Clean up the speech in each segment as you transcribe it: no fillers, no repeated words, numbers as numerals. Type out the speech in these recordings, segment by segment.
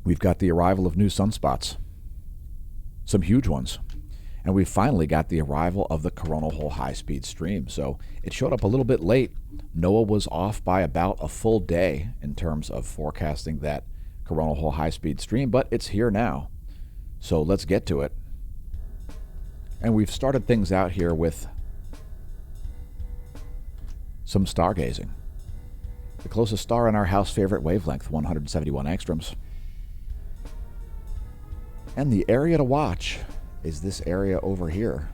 We've got the arrival of new sunspots, some huge ones. And we finally got the arrival of the coronal hole high-speed stream. So it showed up a little bit late. NOAA was off by about a full day in terms of forecasting that coronal hole high-speed stream, but it's here now. So let's get to it. And we've started things out here with some stargazing. The closest star in our house favorite wavelength, 171 angstroms. And the area to watch is this area over here,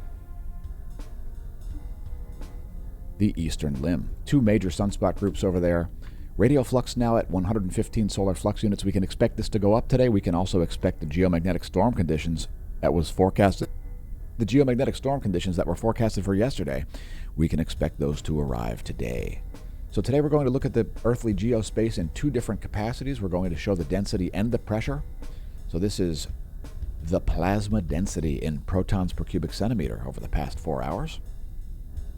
the eastern limb. Two major sunspot groups over there. Radial flux now at 115 solar flux units. We can expect this to go up today. We can also expect the geomagnetic storm conditions that was forecasted. The geomagnetic storm conditions that were forecasted for yesterday, we can expect those to arrive today. So today we're going to look at the earthly geospace in two different capacities. We're going to show the density and the pressure. So this is the plasma density in protons per cubic centimeter over the past 4 hours,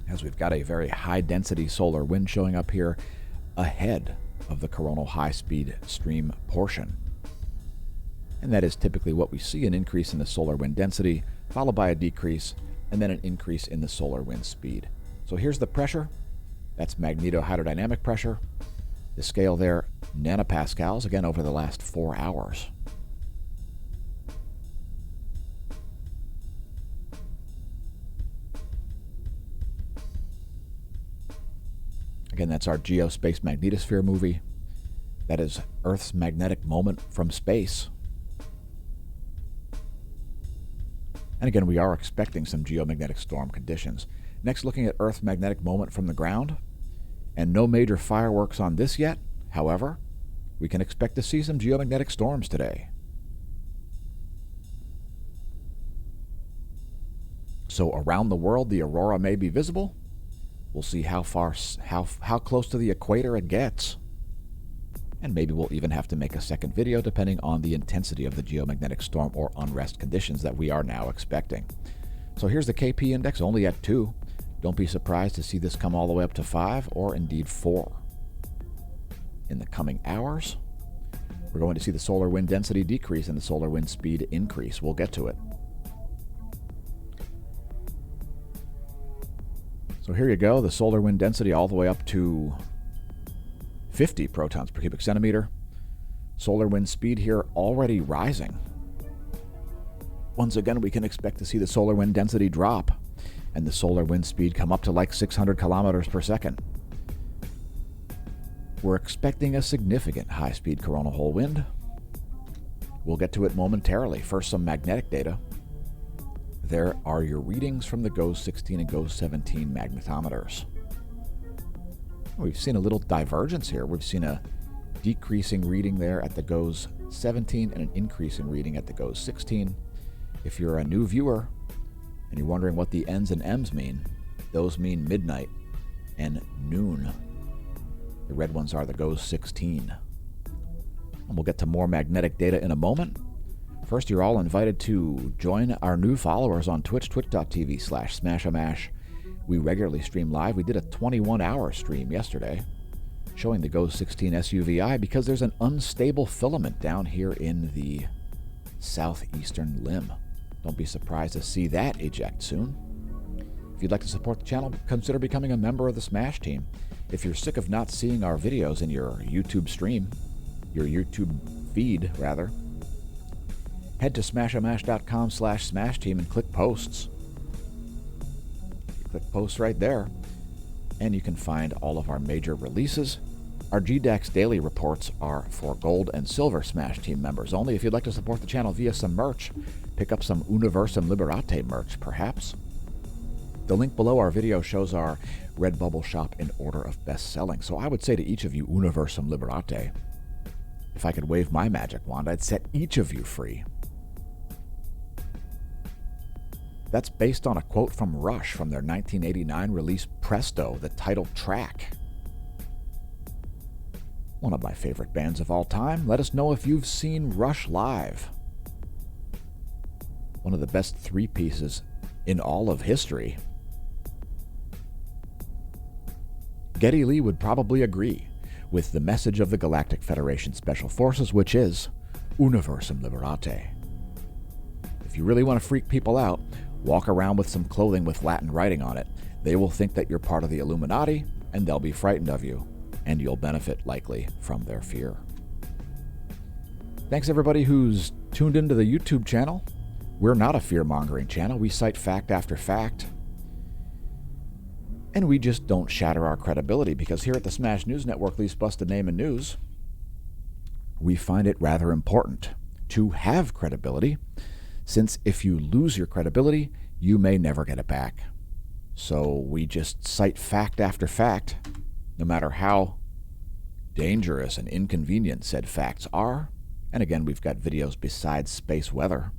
as we've got a very high density solar wind showing up here ahead of the coronal high speed stream portion. And that is typically what we see, an increase in the solar wind density, followed by a decrease, and then an increase in the solar wind speed. So here's the pressure. That's magnetohydrodynamic pressure. The scale there, nanopascals, again over the last 4 hours. Again, that's our Geospace Magnetosphere movie. That is Earth's magnetic moment from space. And again, we are expecting some geomagnetic storm conditions. Next, looking at Earth's magnetic moment from the ground. And no major fireworks on this yet. However, we can expect to see some geomagnetic storms today. So around the world, the aurora may be visible. We'll see how close to the equator it gets. And maybe we'll even have to make a second video depending on the intensity of the geomagnetic storm or unrest conditions that we are now expecting. So here's the KP index, only at 2. Don't be surprised to see this come all the way up to 5 or indeed 4. In the coming hours, we're going to see the solar wind density decrease and the solar wind speed increase. We'll get to it. So here you go, the solar wind density all the way up to 50 protons per cubic centimeter. Solar wind speed here already rising. Once again, we can expect to see the solar wind density drop and the solar wind speed come up to like 600 kilometers per second. We're expecting a significant high-speed coronal hole wind. We'll get to it momentarily. First, some magnetic data. There are your readings from the GOES 16 and GOES 17 magnetometers. We've seen a little divergence here. We've seen a decreasing reading there at the GOES 17 and an increasing reading at the GOES 16. If you're a new viewer and you're wondering what the N's and M's mean, those mean midnight and noon. The red ones are the GOES 16. And we'll get to more magnetic data in a moment. First, you're all invited to join our new followers on Twitch, twitch.tv/smashamash. We regularly stream live. We did a 21-hour stream yesterday showing the GOES 16 SUVI because there's an unstable filament down here in the southeastern limb. Don't be surprised to see that eject soon. If you'd like to support the channel, consider becoming a member of the Smash team. If you're sick of not seeing our videos in your YouTube stream, your YouTube feed, rather, head to smashamash.com/smash team and click posts. Click posts right there, and you can find all of our major releases. Our GDAX daily reports are for gold and silver Smash team members only. If you'd like to support the channel via some merch, pick up some Universum Liberate merch, perhaps. The link below our video shows our Redbubble shop in order of best selling. So I would say to each of you, Universum Liberate, if I could wave my magic wand, I'd set each of you free. That's based on a quote from Rush from their 1989 release Presto, the title track. One of my favorite bands of all time. Let us know if you've seen Rush live. One of the best three pieces in all of history. Geddy Lee would probably agree with the message of the Galactic Federation Special Forces, which is, Universum Liberate. If you really want to freak people out, walk around with some clothing with Latin writing on it. They will think that you're part of the Illuminati, and they'll be frightened of you, and you'll benefit, likely, from their fear. Thanks everybody who's tuned into the YouTube channel. We're not a fear-mongering channel. We cite fact after fact. And we just don't shatter our credibility, because here at the Smash News Network, least busted name in news, we find it rather important to have credibility, since if you lose your credibility, you may never get it back. So we just cite fact after fact, no matter how dangerous and inconvenient said facts are. And again, we've got videos besides space weather.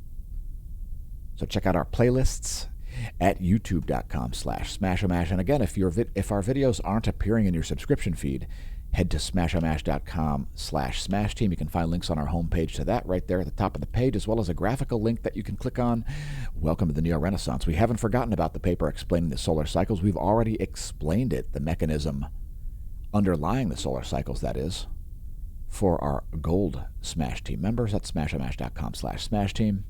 So check out our playlists at youtube.com/smashamash. And again, if our videos aren't appearing in your subscription feed, head to smashamash.com/smashteam. You can find links on our homepage to that right there at the top of the page, as well as a graphical link that you can click on. Welcome to the Neo-Renaissance. We haven't forgotten about the paper explaining the solar cycles. We've already explained it, the mechanism underlying the solar cycles, that is, for our gold Smash Team members at smashamash.com/smashteam.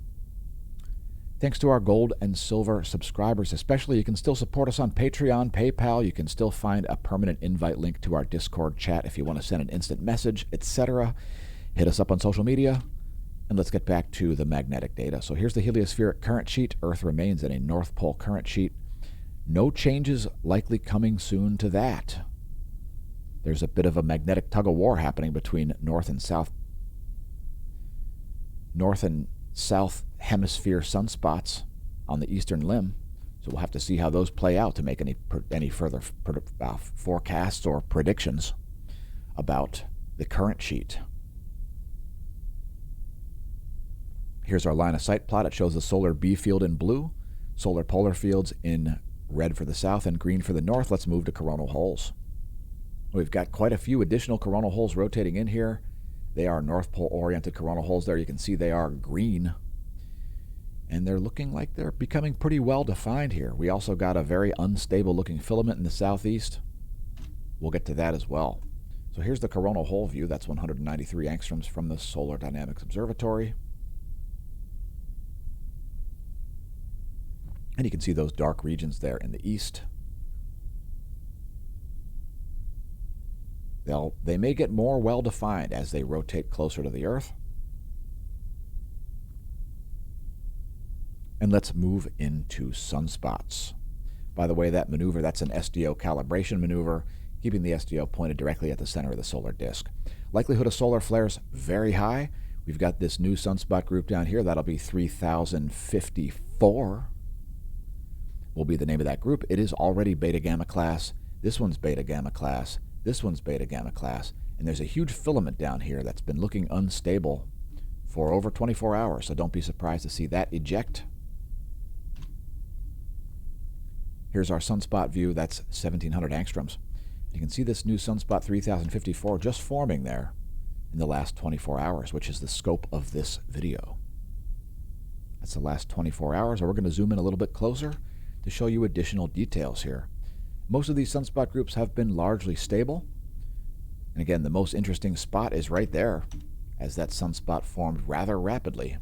Thanks to our gold and silver subscribers especially, you can still support us on Patreon, PayPal. You can still find a permanent invite link to our Discord chat if you want to send an instant message, etc. Hit us up on social media, and let's get back to the magnetic data. So here's the heliospheric current sheet. Earth remains in a North Pole current sheet. No changes likely coming soon to that. There's a bit of a magnetic tug-of-war happening between North and South hemisphere sunspots on the eastern limb. So we'll have to see how those play out to make any further forecasts or predictions about the current sheet. Here's our line of sight plot. It shows the solar B field in blue, solar polar fields in red for the south and green for the north. Let's move to coronal holes. We've got quite a few additional coronal holes rotating in here. They are North Pole-oriented coronal holes there. You can see they are green, and they're looking like they're becoming pretty well defined here. We also got a very unstable-looking filament in the southeast. We'll get to that as well. So here's the coronal hole view. That's 193 angstroms from the Solar Dynamics Observatory. And you can see those dark regions there in the east. They may get more well-defined as they rotate closer to the Earth. And let's move into sunspots. By the way, that maneuver, that's an SDO calibration maneuver, keeping the SDO pointed directly at the center of the solar disk. Likelihood of solar flares, very high. We've got this new sunspot group down here. That'll be 3054. Will be the name of that group. It is already beta gamma class. This one's beta gamma class. This one's beta gamma class, and there's a huge filament down here that's been looking unstable for over 24 hours, so don't be surprised to see that eject. Here's our sunspot view. That's 1700 angstroms. You can see this new sunspot 3054 just forming there in the last 24 hours, which is the scope of this video. That's the last 24 hours, and we're going to zoom in a little bit closer to show you additional details here. Most of these sunspot groups have been largely stable. And again, the most interesting spot is right there, as that sunspot formed rather rapidly.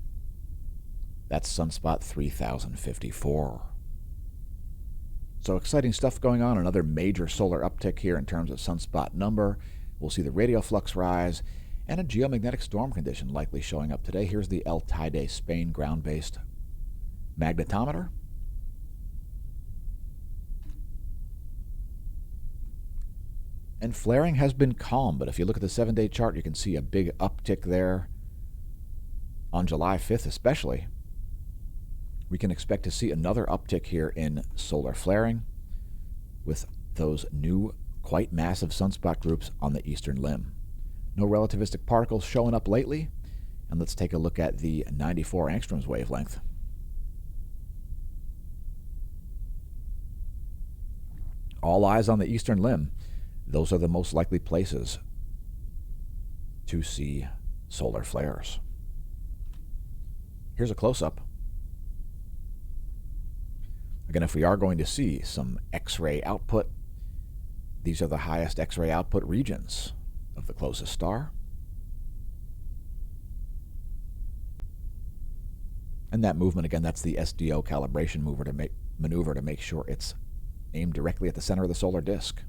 That's sunspot 3054. So exciting stuff going on. Another major solar uptick here in terms of sunspot number. We'll see the radial flux rise, and a geomagnetic storm condition likely showing up today. Here's the El Teide, Spain ground-based magnetometer. And flaring has been calm, but if you look at the 7-day chart, you can see a big uptick there on July 5th especially. We can expect to see another uptick here in solar flaring with those new, quite massive sunspot groups on the eastern limb. No relativistic particles showing up lately, and let's take a look at the 94 angstroms wavelength. All eyes on the eastern limb. Those are the most likely places to see solar flares. Here's a close-up. Again, if we are going to see some X-ray output, these are the highest X-ray output regions of the closest star. And that movement, again, that's the SDO calibration maneuver to make sure it's aimed directly at the center of the solar disk.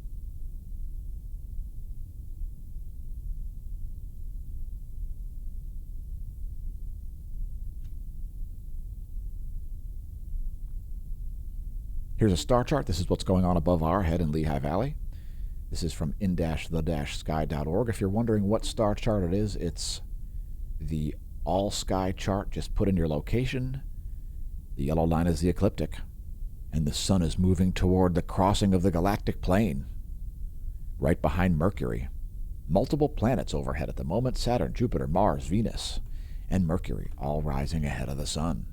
Here's a star chart. This is what's going on above our head in Lehigh Valley. This is from in-the-sky.org. If you're wondering what star chart it is, it's the all-sky chart. Just put in your location. The yellow line is the ecliptic, and the sun is moving toward the crossing of the galactic plane, right behind Mercury. Multiple planets overhead at the moment: Saturn, Jupiter, Mars, Venus, and Mercury, all rising ahead of the sun.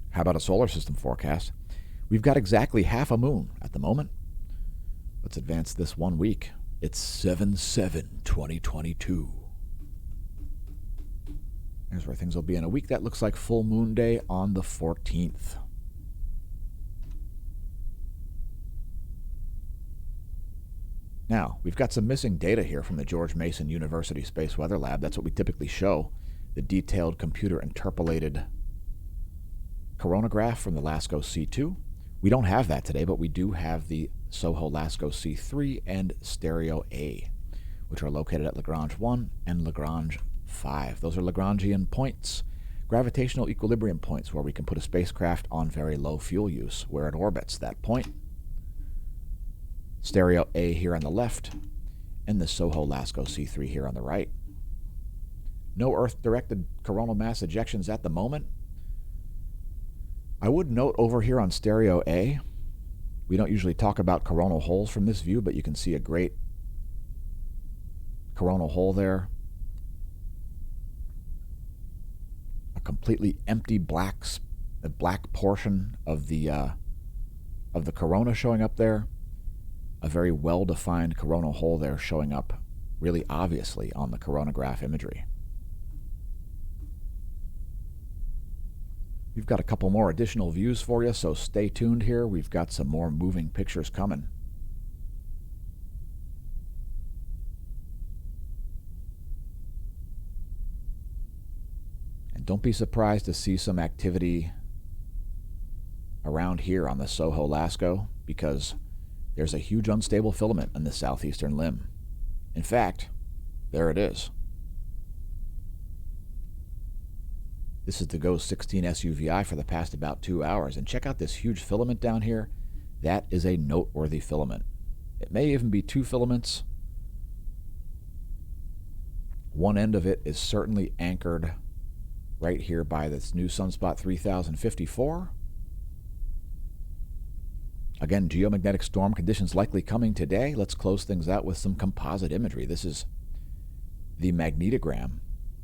How about a solar system forecast? We've got exactly half a moon at the moment. Let's advance this 1 week. It's 7/7/2022. Here's where things will be in a week. That looks like full moon day on the 14th. Now, we've got some missing data here from the George Mason University Space Weather Lab. That's what we typically show, the detailed computer-interpolated coronagraph from the LASCO C2. We don't have that today, but we do have the SOHO LASCO C3 and Stereo A, which are located at Lagrange 1 and Lagrange 5. Those are Lagrangian points, gravitational equilibrium points, where we can put a spacecraft on very low fuel use, where it orbits that point. Stereo A here on the left, and the SOHO LASCO C3 here on the right. No Earth-directed coronal mass ejections at the moment. I would note over here on Stereo A, we don't usually talk about coronal holes from this view, but you can see a great coronal hole there. A completely empty black portion of the corona showing up there. A very well-defined coronal hole there showing up really obviously on the coronagraph imagery. We've got a couple more additional views for you, so stay tuned here. We've got some more moving pictures coming. And don't be surprised to see some activity around here on the SOHO LASCO, because there's a huge unstable filament in the southeastern limb. In fact, there it is. This is the GOES 16 SUVI for the past about 2 hours. And check out this huge filament down here. That is a noteworthy filament. It may even be 2 filaments. One end of it is certainly anchored right here by this new sunspot 3054. Again, geomagnetic storm conditions likely coming today. Let's close things out with some composite imagery. This is the magnetogram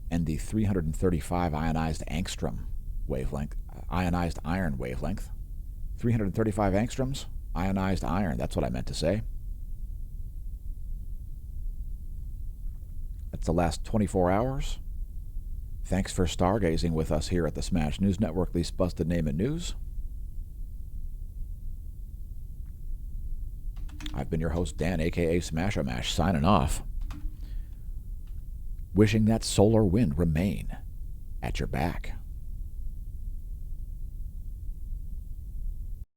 and the 335 ionized angstrom wavelength, ionized iron wavelength. 335 angstroms, ionized iron, that's what I meant to say. That's the last 24 hours. Thanks for stargazing with us here at the Smash News Network, least busted name in news. I've been your host, Dan, a.k.a. Smash-O-Mash, signing off. Wishing that solar wind remain at your back.